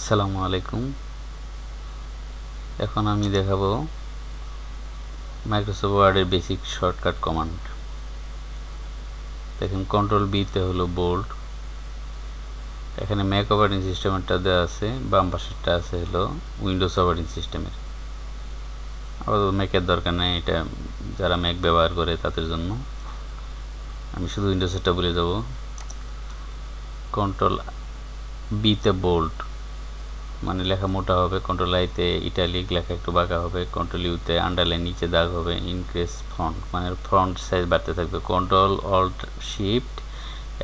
আসসালামু আলাইকুম। এখন আমি দেখাবো মাইক্রোসফট ওয়ার্ডের বেসিক শর্টকাট কমান্ড। দেখেন কন্ট্রোল বিতে হলো বোল্ড। এখানে ম্যাক অপারেটিং সিস্টেমেরটা দেওয়া আছে, বাম পাশেরটা আছে হলো উইন্ডোজ অপারেটিং সিস্টেমের। আপাতত ম্যাকের দরকার নেই, এটা যারা ম্যাক ব্যবহার করে তাদের জন্য। আমি শুধু উইন্ডোজেরটা বলে যাব। কন্ট্রোল বিতে বোল্ড মানে লেখা মোটা হবে, কন্ট্রোল আইতে ইটালিক লেখা একটু বাঁকা হবে, কন্ট্রোল ইউতে আন্ডারলাইন নিচে দাগ হবে, ইনক্রিজ ফন্ট মানে ফন্ট সাইজ বাড়তে থাকবে, কন্ট্রোল অল্ট শিফট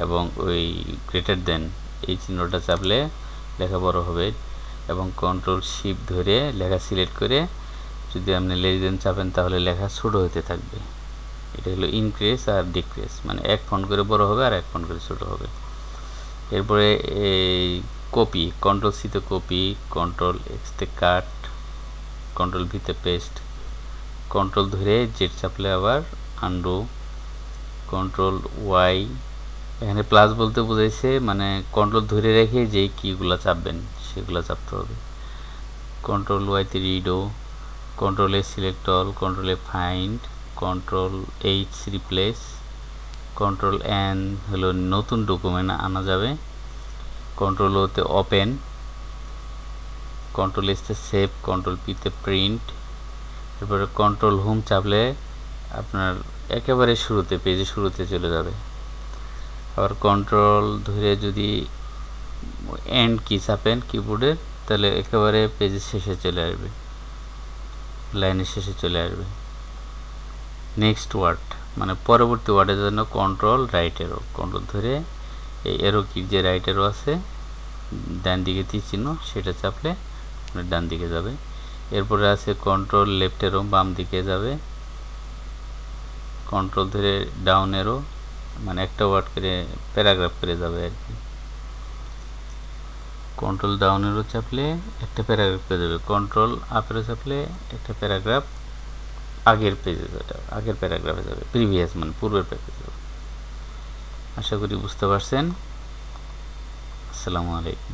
এবং ওই গ্রেটার দেন এই চিহ্নটা চাপলে লেখা বড় হবে, এবং কন্ট্রোল শিফট ধরে লেখা সিলেক্ট করে যদি আপনি লেস দেন চাপেন তাহলে লেখা ছোট হতে থাকবে। এটা হলো ইনক্রিজ আর ডিক্রিজ, মানে এক ফন্ট করে বড় হবে আর এক ফন্ট করে ছোট হবে। এরপরে এই কপি, কন্ট্রোল সিতে কপি, কন্ট্রোল এক্সতে কাট, কন্ট্রোল ভিতে পেস্ট, কন্ট্রোল ধরে জেড চাপলে আবার আন্ডু, কন্ট্রোল ওয়াই। এখানে প্লাস বলতে বোঝাইছে মানে কন্ট্রোল ধরে রেখে যেই কিগুলো চাপবেন সেগুলো চাপতে হবে। কন্ট্রোল ওয়াইতে redo, control A select all, control এ find, control H replace, control N হলো নতুন ডকুমেন্ট আনা যাবে, কন্ট্রোল ওতে ওপেন, কন্ট্রোল এসতে সেভ, কন্ট্রোল পিতে প্রিন্ট। এরপরে কন্ট্রোল হোম চাপলে আপনার একেবারে শুরুতে পেজে শুরুতে চলে যাবে। আবার কন্ট্রোল ধরে যদি এন্ড কি চাপেন কিবোর্ডের তাহলে একেবারে পেজের শেষে চলে আসবে, লাইনের শেষে চলে আসবে। নেক্সট ওয়ার্ড মানে পরবর্তী ওয়ার্ডের জন্য কন্ট্রোল রাইট এরো, কন্ট্রোল ধরে এই এরো কি যে রাইট এরো আছে ডান দিকে তীর চিহ্ন সেটা চাপলে ডান দিকে যাবে। এরপরে আছে কন্ট্রোল লেফট এরো বাম দিকে যাবে, কন্ট্রোল ধরে ডাউন এরো মানে একটা ওয়ার্ড করে প্যারাগ্রাফ করে যাবে আর কি। কন্ট্রোল ডাউন এরো চাপলে একটা প্যারাগ্রাফ করে যাবে, কন্ট্রোল আপ এরো চাপলে একটা প্যারাগ্রাফ আগের পেজে যাবে, আগের প্যারাগ্রাফে যাবে, প্রিভিয়াস মানে পূর্বের পেজে যাবে। আশা করি বুঝতে পারছেন। আসসালামু আলাইকুম।